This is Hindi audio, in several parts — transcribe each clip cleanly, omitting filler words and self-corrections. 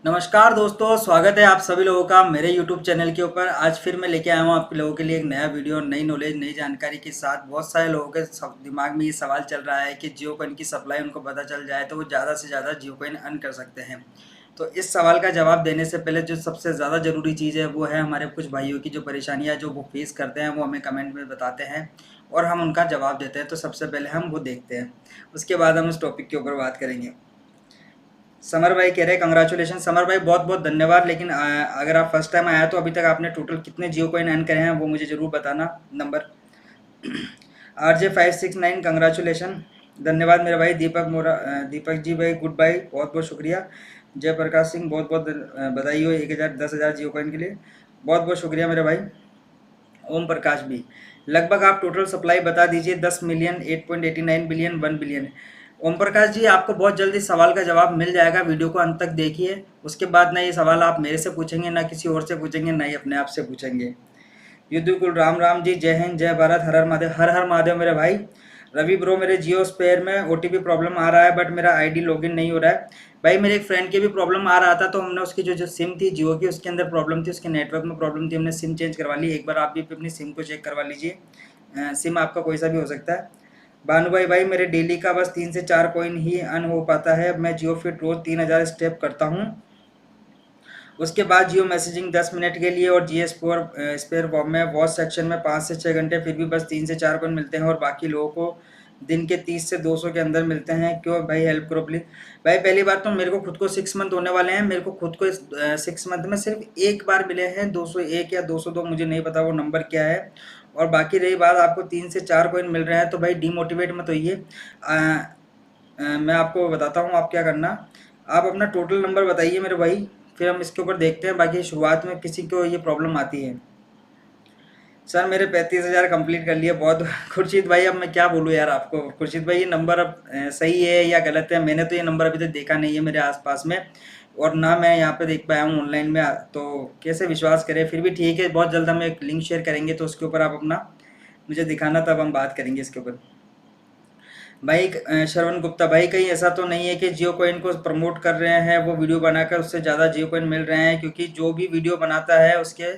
नमस्कार दोस्तों, स्वागत है आप सभी लोगों का मेरे YouTube चैनल के ऊपर। आज फिर मैं लेके आया हूँ आप लोगों के लिए एक नया वीडियो, नई नॉलेज, नई जानकारी के साथ। बहुत सारे लोगों के दिमाग में ये सवाल चल रहा है कि जियो कॉइन की सप्लाई उनको पता चल जाए तो वो ज़्यादा से ज़्यादा जियो कॉइन अर्न कर सकते हैं। तो इस सवाल का जवाब देने से पहले जो सबसे ज़्यादा ज़रूरी चीज़ है वो है हमारे कुछ भाइयों की जो परेशानियाँ जो वो फेस करते हैं, वो हमें कमेंट में बताते हैं और हम उनका जवाब देते हैं। तो सबसे पहले हम वो देखते हैं, उसके बाद हम इस टॉपिक के ऊपर बात करेंगे। समर भाई कह रहे हैं कंग्रेचुलेशन। समर भाई बहुत बहुत धन्यवाद। लेकिन अगर आप फर्स्ट टाइम आया तो अभी तक आपने टोटल कितने जियो कॉइन अर्न करे हैं वो मुझे ज़रूर बताना। नंबर RJ569 कंग्रेचुलेशन, धन्यवाद मेरे भाई। दीपक मोरा दीपक जी भाई गुड बाय, बहुत बहुत शुक्रिया। जयप्रकाश सिंह बहुत बहुत बधाई हो 1000 10,000 जियो कॉइन के लिए, बहुत बहुत शुक्रिया मेरे भाई। ओम प्रकाश भी, लगभग आप टोटल सप्लाई बता दीजिए। 10 million, 8.89 billion, 1 billion. Om Prakash ji, आपको बहुत जल्दी सवाल का जवाब मिल जाएगा, वीडियो को अंत तक देखिए। उसके बाद ना ये सवाल आप मेरे से पूछेंगे, ना किसी और से पूछेंगे, ना ही अपने आप से पूछेंगे। युद्धकुल राम राम जी, जय हिंद, जय भारत, हर हर महादेव। हर हर महादेव मेरे भाई। रवि ब्रो, मेरे जियो स्पेयर में ओटीपी प्रॉब्लम आ रहा है बट मेरा आईडी लॉगिन नहीं हो रहा है। भाई मेरे एक फ्रेंड के भी प्रॉब्लम आ रहा था, तो हमने उसकी जो जो सिम थी जियो की, उसके अंदर प्रॉब्लम थी, उसके नेटवर्क में प्रॉब्लम थी, हमने सिम चेंज करवा ली। एक बार आप भी अपनी सिम को चेक करवा लीजिए। सिम आपका कोई सा भी हो सकता है। भानु भाई, भाई मेरे डेली का बस 3 से 4 कॉइन ही अन हो पाता है। मैं जियो फिट रोज 3000 स्टेप करता हूँ, उसके बाद जियो मैसेजिंग 10 मिनट के लिए, और जीएस फोर स्पेयर में वॉच सेक्शन में 5 से 6 घंटे, फिर भी बस 3 से 4 कॉइन मिलते हैं और बाकी लोगों को दिन के 30 से 200 के अंदर मिलते हैं। क्यों भाई, हेल्प करो प्लीज़। भाई पहली बात तो मेरे को खुद को 6 मंथ होने वाले हैं। मेरे को खुद को इस 6 मंथ में सिर्फ एक बार मिले हैं 201 या 202, मुझे नहीं पता वो नंबर क्या है। और बाकी रही बात आपको 3 से 4 कॉइन मिल रहे हैं, तो भाई डीमोटिवेट मत होइए। मैं आपको बताता हूँ आप क्या करना। आप अपना टोटल नंबर बताइए मेरे भाई, फिर हम इसके ऊपर देखते हैं। बाकी शुरुआत में किसी को ये प्रॉब्लम आती है। सर मेरे 35,000 कंप्लीट कर लिए, बहुत खुर्शीद भाई अब मैं क्या बोलूँ यार आपको। खुर्शीद भाई ये नंबर अब सही है या गलत है, मैंने तो ये नंबर अभी तक देखा नहीं है मेरे आसपास में, और ना मैं यहाँ पे देख पाया हूँ ऑनलाइन में, तो कैसे विश्वास करें। फिर भी ठीक है, बहुत जल्द हम एक लिंक शेयर करेंगे, तो उसके ऊपर आप अपना मुझे दिखाना, तब हम बात करेंगे इसके ऊपर। भाई श्रवण गुप्ता भाई, कहीं ऐसा तो नहीं है कि जियो कॉइन को प्रमोट कर रहे हैं, वो वीडियो बनाकर उससे ज़्यादा जियो कॉइन मिल रहे हैं? क्योंकि जो भी वीडियो बनाता है उसके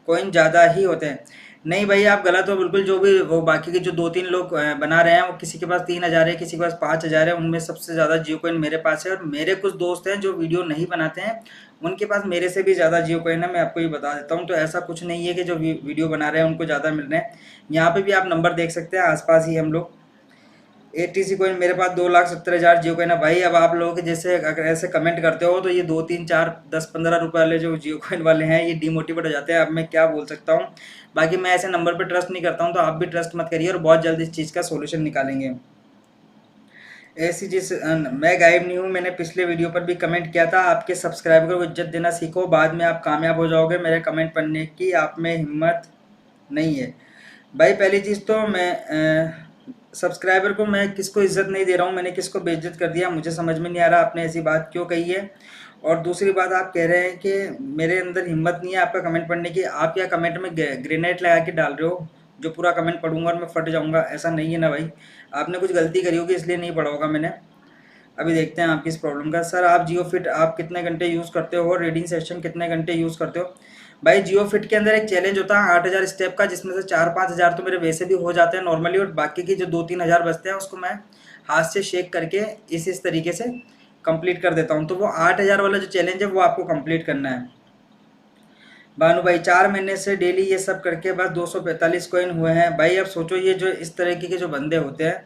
कॉइन ज़्यादा ही होते हैं। नहीं भाई आप गलत हो बिल्कुल। जो भी वो बाकी के जो 2-3 लोग बना रहे हैं, वो किसी के पास 3,000 है, किसी के पास 5,000 है, उनमें सबसे ज़्यादा जियो कॉइन मेरे पास है। और मेरे कुछ दोस्त हैं जो वीडियो नहीं बनाते हैं, उनके पास मेरे से भी ज़्यादा जियो कॉइन है, मैं आपको ये बता देता हूँ। तो ऐसा कुछ नहीं है कि जो वीडियो बना रहे हैं उनको ज़्यादा मिल रहे हैं। यहाँ पे भी आप नंबर देख सकते हैं, आसपास ही हम लोग। एटीसी कॉइन मेरे पास 2,70,000 जियो कॉइन है। भाई अब आप लोग जैसे अगर ऐसे कमेंट करते हो तो ये 2, 3, 4, 10, 15 रुपए वाले जो जियो कॉइन वाले हैं ये डिमोटिवेट हो जाते हैं। अब मैं क्या बोल सकता हूँ। बाकी मैं ऐसे नंबर पे ट्रस्ट नहीं करता हूँ, तो आप भी ट्रस्ट मत करिए, और बहुत जल्द इस चीज़ का सोल्यूशन निकालेंगे। ऐसी चीज मैं गायब नहीं हूँ, मैंने पिछले वीडियो पर भी कमेंट किया था, आपके सब्सक्राइबर को इज्जत देना सीखो, बाद में आप कामयाब हो जाओगे। मेरे कमेंट पढ़ने की आप में हिम्मत नहीं है। भाई पहली चीज़ तो मैं सब्सक्राइबर को मैं किसको इज्जत नहीं दे रहा हूँ, मैंने किसको बेइज्जत कर दिया, मुझे समझ में नहीं आ रहा आपने ऐसी बात क्यों कही है। और दूसरी बात, आप कह रहे हैं कि मेरे अंदर हिम्मत नहीं है आपका कमेंट पढ़ने की। आप क्या कमेंट में ग्रेनेड लगा के डाल रहे हो, जो पूरा कमेंट पढ़ूंगा और मैं फट जाऊंगा? ऐसा नहीं है ना भाई, आपने कुछ गलती करी होगी इसलिए नहीं पढ़ा होगा मैंने। अभी देखते हैं आपकी इस प्रॉब्लम का। सर आप जियो फिट आप कितने घंटे यूज़ करते हो, और रीडिंग सेशन कितने घंटे यूज़ करते हो? भाई जियो फिट के अंदर एक चैलेंज होता है 8,000 स्टेप का, जिसमें से 4-5 हज़ार तो मेरे वैसे भी हो जाते हैं नॉर्मली, और बाकी की जो 2-3 हज़ार बचते हैं उसको मैं हाथ से शेक करके इस तरीके से कंप्लीट कर देता हूँ। तो वो 8,000 वाला जो चैलेंज है वो आपको कंप्लीट करना है। भानु भाई 4 महीने से डेली ये सब करके बस 245 कॉइन हुए हैं। भाई अब सोचो, ये जो इस तरीके के जो बंदे होते हैं,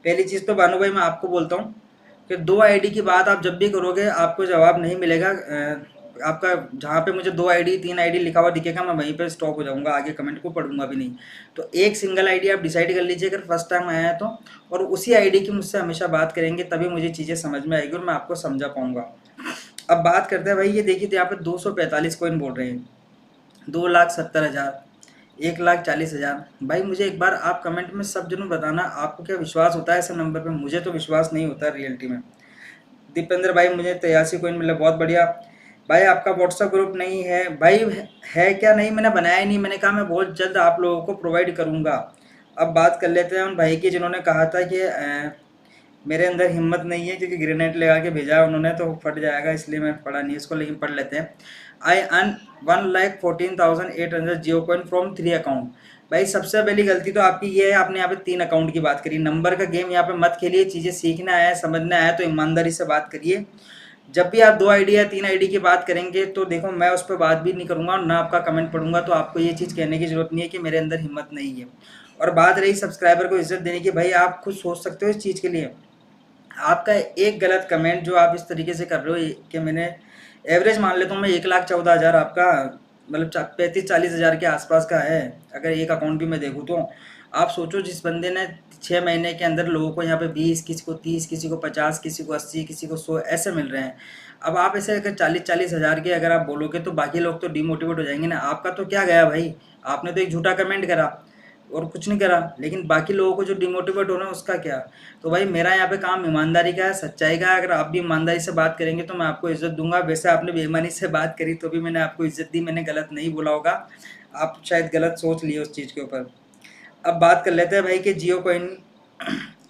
पहली चीज़ तो भानु भाई मैं आपको बोलता हूँ कि 2 आईडी की बात आप जब भी करोगे आपको जवाब नहीं मिलेगा। आपका जहाँ पे मुझे 2 आईडी 3 आईडी लिखा हुआ दिखेगा, मैं वहीं पे स्टॉप हो जाऊँगा, आगे कमेंट को पढ़ूंगा भी नहीं। तो एक सिंगल आईडी आप डिसाइड कर लीजिए अगर फर्स्ट टाइम आया है तो, और उसी आईडी की मुझसे हमेशा बात करेंगे, तभी मुझे चीज़ें समझ में आएगी और मैं आपको समझा पाऊँगा। अब बात करते हैं भाई, ये देखिए तो यहाँ पे 245 कॉइन बोल रहे हैं, 2,70,000, 1,40,000। भाई मुझे एक बार आप कमेंट में सब जरूर बताना, आपको क्या विश्वास होता है ऐसे नंबर पे? मुझे तो विश्वास नहीं होता रियलिटी में। दीपेंद्र भाई मुझे 83 कॉइन मिला, बहुत बढ़िया। भाई आपका व्हाट्सएप ग्रुप नहीं है भाई? है क्या? नहीं मैंने बनाया ही नहीं, मैंने कहा मैं बहुत जल्द आप लोगों को प्रोवाइड करूँगा। अब बात कर लेते हैं उन भाई की जिन्होंने कहा था कि मेरे अंदर हिम्मत नहीं है क्योंकि ग्रेनेड लगा के भेजा है उन्होंने तो फट जाएगा, इसलिए मैं पढ़ा नहीं उसको, लेकिन पढ़ लेते हैं। I earn 1,14,800 Jio coin from 3 account. भाई सबसे पहली गलती तो आपकी ये है, आपने यहाँ पे 3 अकाउंट की बात करी। नंबर का गेम यहाँ पे मत खेलिए, चीज़ें सीखना है समझना है तो ईमानदारी से बात करिए। जब भी आप 2 आईडी या 3 आईडी की बात करेंगे तो देखो मैं उस पर बात भी नहीं करूँगा और ना आपका कमेंट पढ़ूंगा, तो आपको ये चीज़ कहने की ज़रूरत नहीं है कि मेरे अंदर हिम्मत नहीं है। और बात रही सब्सक्राइबर को इज्जत देने की, भाई आप खुद सोच सकते हो इस चीज़ के लिए। आपका एक गलत कमेंट जो आप इस तरीके से कर रहे हो कि मैंने एवरेज मान लेता हूँ मैं 1,14,000 आपका मतलब 35-40 हज़ार के आसपास का है, अगर एक अकाउंट भी मैं देखूँ तो। आप सोचो जिस बंदे ने 6 महीने के अंदर लोगों को यहाँ पे 20, किसी को 30, किसी को 50, किसी को 80, किसी को 100 ऐसे मिल रहे हैं। अब आप ऐसे अगर 40-40 हज़ार के अगर आप बोलोगे तो बाकी लोग तो डिमोटिवेट हो जाएंगे ना। आपका तो क्या गया भाई, आपने तो एक झूठा कमेंट करा और कुछ नहीं करा, लेकिन बाकी लोगों को जो डिमोटिवेट हो रहे हैं उसका क्या। तो भाई मेरा यहाँ पे काम ईमानदारी का है, सच्चाई का है। अगर आप भी ईमानदारी से बात करेंगे तो मैं आपको इज्जत दूंगा। वैसे आपने बेईमानी से बात करी तो भी मैंने आपको इज्जत दी, मैंने गलत नहीं बोला होगा, आप शायद गलत सोच लिए उस चीज़ के ऊपर। अब बात कर लेते हैं भाई कि जियो कॉइन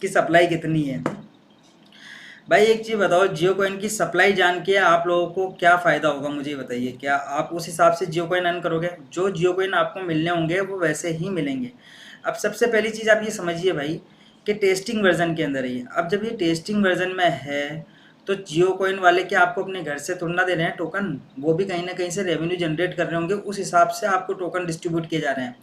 की सप्लाई कितनी है। भाई एक चीज़ बताओ, जियो कॉइन की सप्लाई जान के आप लोगों को क्या फ़ायदा होगा मुझे बताइए। क्या आप उस हिसाब से जियो कॉइन अर्न करोगे? जो जियो कॉइन आपको मिलने होंगे वो वैसे ही मिलेंगे। अब सबसे पहली चीज़ आप ये समझिए भाई कि टेस्टिंग वर्जन के अंदर ही, अब जब ये टेस्टिंग वर्जन में है तो जियो कॉइन वाले क्या आपको अपने घर से थोड़ा ना दे रहे हैं टोकन, वो भी कहीं ना कहीं से रेवेन्यू जनरेट कर रहे होंगे, उस हिसाब से आपको टोकन डिस्ट्रीब्यूट किए जा रहे हैं।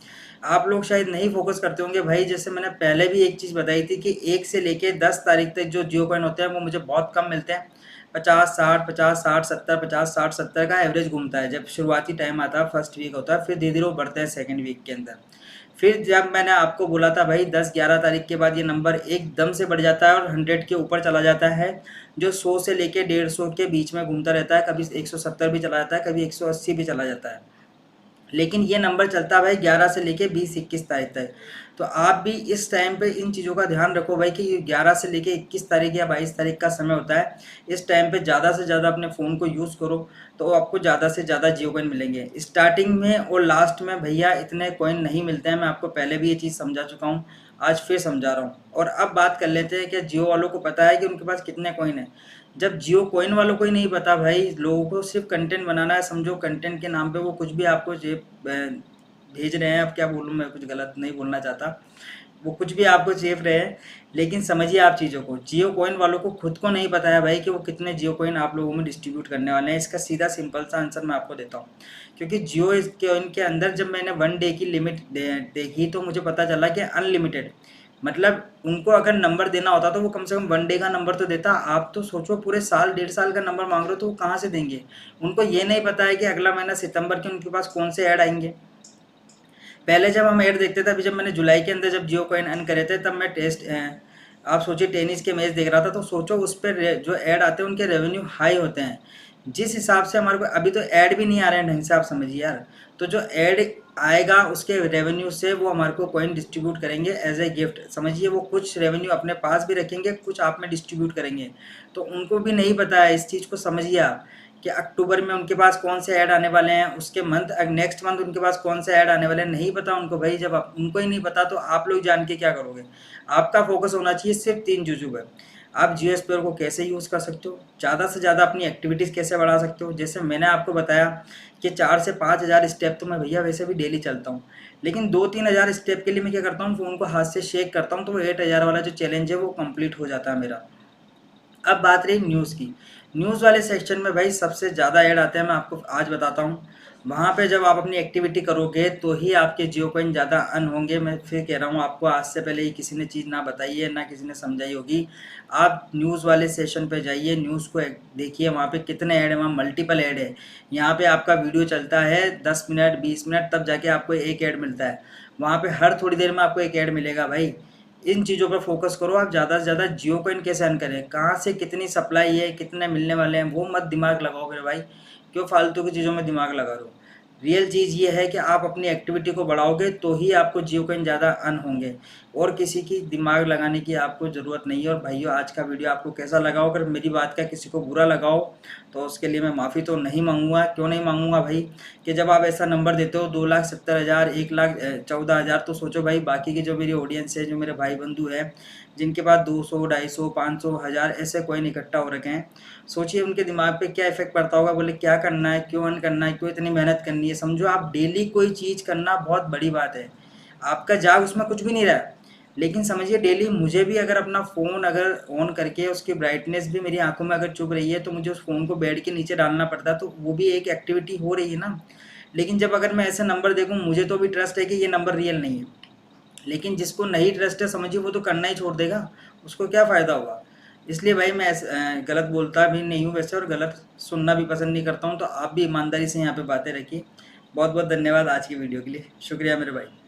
आप लोग शायद नहीं फोकस करते होंगे भाई, जैसे मैंने पहले भी एक चीज़ बताई थी कि 1 से लेके 10 तारीख तक जो जियो कॉइन होते हैं वो मुझे बहुत कम मिलते हैं। 50-60, 50-60, 70, 50-60-70 का एवरेज घूमता है जब शुरुआती टाइम आता है, फर्स्ट वीक होता है, फिर धीरे धीरे वो बढ़ते हैं सेकेंड वीक के अंदर। फिर जब मैंने आपको बोला था भाई 10-11 तारीख के बाद ये नंबर एकदम से बढ़ जाता है और 100 के ऊपर चला जाता है, जो 100 से लेके 150 के बीच में घूमता रहता है, कभी 170 भी चला जाता है, कभी 180 भी चला जाता है। लेकिन ये नंबर चलता है भाई 11 से लेके 20-21 तारीख तक। तो आप भी इस टाइम पे इन चीज़ों का ध्यान रखो भाई कि 11 से लेके 21 तारीख या 22 तारीख का समय होता है। इस टाइम पे ज़्यादा से ज़्यादा अपने फ़ोन को यूज़ करो तो आपको ज़्यादा से ज़्यादा जियो कॉइन मिलेंगे। स्टार्टिंग में और लास्ट में भैया इतने कॉइन नहीं मिलते हैं, मैं आपको पहले भी ये चीज़ समझा चुका हूँ, आज फिर समझा रहा हूँ। और अब बात कर लेते हैं कि जियो वालों को पता है कि उनके पास कितने कॉइन है। जब जियो कॉइन वालों को ही नहीं पता भाई, लोगों को सिर्फ कंटेंट बनाना है, समझो कंटेंट के नाम पे वो कुछ भी आपको भेज रहे हैं। अब क्या बोलूँ, मैं कुछ गलत नहीं बोलना चाहता, वो कुछ भी आपको चेप रहे हैं, लेकिन समझिए आप चीज़ों को। जियो कॉइन वालों को खुद को नहीं पता है भाई कि वो कितने जियो कॉइन आप लोगों में डिस्ट्रीब्यूट करने वाले हैं। इसका सीधा सिंपल सा आंसर मैं आपको देता हूँ। क्योंकि जियो कॉइन के अंदर जब मैंने 1 डे की लिमिट देखी तो मुझे पता चला कि अनलिमिटेड, मतलब उनको अगर नंबर देना होता तो वो कम से कम 1 डे का नंबर तो देता। आप तो सोचो पूरे साल 1.5 साल का नंबर मांग रहे हो तो वो कहाँ से देंगे। उनको ये नहीं पता है कि अगला महीना सितंबर के उनके पास कौन से ऐड आएंगे। पहले जब हम ऐड देखते थे, अभी जब मैंने जुलाई के अंदर जब जियो कॉइन अर्न करे थे तब मैं आप सोचिए टेनिस के मैच देख रहा था, तो सोचो उस पर जो ऐड आते हैं उनके रेवेन्यू हाई होते हैं। जिस हिसाब से हमारे को अभी तो ऐड भी नहीं आ रहे हैं ढंग से, आप समझिए यार। तो जो ऐड आएगा उसके रेवेन्यू से वो हमारे को कॉइन डिस्ट्रीब्यूट करेंगे एज ए गिफ्ट, समझिए। वो कुछ रेवेन्यू अपने पास भी रखेंगे, कुछ आप में डिस्ट्रीब्यूट करेंगे। तो उनको भी नहीं पता है, इस चीज़ को समझिए आप कि अक्टूबर में उनके पास कौन से ऐड आने वाले हैं, उसके नेक्स्ट मंथ उनके पास कौन से ऐड आने वाले हैं, नहीं पता उनको भाई। जब उनको ही नहीं पता तो आप लोग जान के क्या करोगे। आपका फोकस होना चाहिए सिर्फ 3 चीज़ों पर। आप जियो स्पेयर को कैसे यूज़ कर सकते हो, ज़्यादा से ज़्यादा अपनी एक्टिविटीज़ कैसे बढ़ा सकते हो। जैसे मैंने आपको बताया कि 4 से 5 हज़ार स्टेप तो मैं भैया वैसे भी डेली चलता हूँ, लेकिन 2-3 हज़ार स्टेप के लिए मैं क्या करता हूँ, फ़ोन को हाथ से शेक करता हूँ तो वो 8 हज़ार वाला जो चैलेंज है वो कंप्लीट हो जाता है मेरा। अब बात रही न्यूज़ की। न्यूज़ वाले सेक्शन में भाई सबसे ज़्यादा ऐड आते हैं, मैं आपको आज बताता हूँ। वहाँ पे जब आप अपनी एक्टिविटी करोगे तो ही आपके जियो कॉइन ज़्यादा अर्न होंगे। मैं फिर कह रहा हूँ आपको, आज से पहले ही किसी ने चीज़ ना बताई है ना किसी ने समझाई होगी। आप न्यूज़ वाले सेशन पे जाइए, न्यूज़ को देखिए, वहाँ पे कितने ऐड है, वहाँ मल्टीपल ऐड है। यहाँ पे आपका वीडियो चलता है 10 मिनट 20 मिनट, तब जाके आपको एक ऐड मिलता है। वहाँ पे हर थोड़ी देर में आपको एक ऐड मिलेगा भाई। इन चीज़ों पर फोकस करो। आप ज़्यादा से ज़्यादा जियो कॉइन कैसे अर्न करें, कहाँ से कितनी सप्लाई है, कितने मिलने वाले हैं, वो मत दिमाग लगाओ मेरे भाई। क्यों फालतू की चीज़ों में दिमाग लगा रहे हो। रियल चीज़ ये है कि आप अपनी एक्टिविटी को बढ़ाओगे तो ही आपको जियो कॉइन ज़्यादा अर्न होंगे, और किसी की दिमाग लगाने की आपको ज़रूरत नहीं है। और भाइयों, आज का वीडियो आपको कैसा लगा हो? अगर मेरी बात का किसी को बुरा लगा हो तो उसके लिए मैं माफ़ी तो नहीं मांगूंगा। क्यों नहीं मांगूंगा भाई? कि जब आप ऐसा नंबर देते हो 2,70,000, 1,14,000, तो सोचो भाई बाकी की जो मेरी ऑडियंस है, जो मेरे भाई बंधु हैं जिनके पास 200, 250, 500, 1000 ऐसे कॉइन इकट्ठा हो रखे हैं, सोचिए उनके दिमाग पे क्या इफेक्ट पड़ता होगा। बोले क्या करना है, क्यों अर्न करना है, क्यों इतनी मेहनत करनी है? समझो आप डेली कोई चीज़ करना बहुत बड़ी बात है, आपका जाग उसमें कुछ भी नहीं रहा। लेकिन समझिए डेली मुझे भी अगर अपना फ़ोन अगर ऑन करके उसकी ब्राइटनेस भी मेरी आंखों में अगर चुभ रही है तो मुझे उस फ़ोन को बेड के नीचे डालना पड़ता है, तो वो भी एक एक्टिविटी हो रही है ना। लेकिन जब अगर मैं ऐसे नंबर देखूँ, मुझे तो भी ट्रस्ट है कि ये नंबर रियल नहीं है, लेकिन जिसको नहीं ट्रस्ट है समझिए वो तो करना ही छोड़ देगा, उसको क्या फ़ायदा होगा। इसलिए भाई मैं गलत बोलता भी नहीं हूँ वैसे, और गलत सुनना भी पसंद नहीं करता हूँ। तो आप भी ईमानदारी से यहाँ पे बातें रखिए। बहुत बहुत धन्यवाद आज की वीडियो के लिए, शुक्रिया मेरे भाई।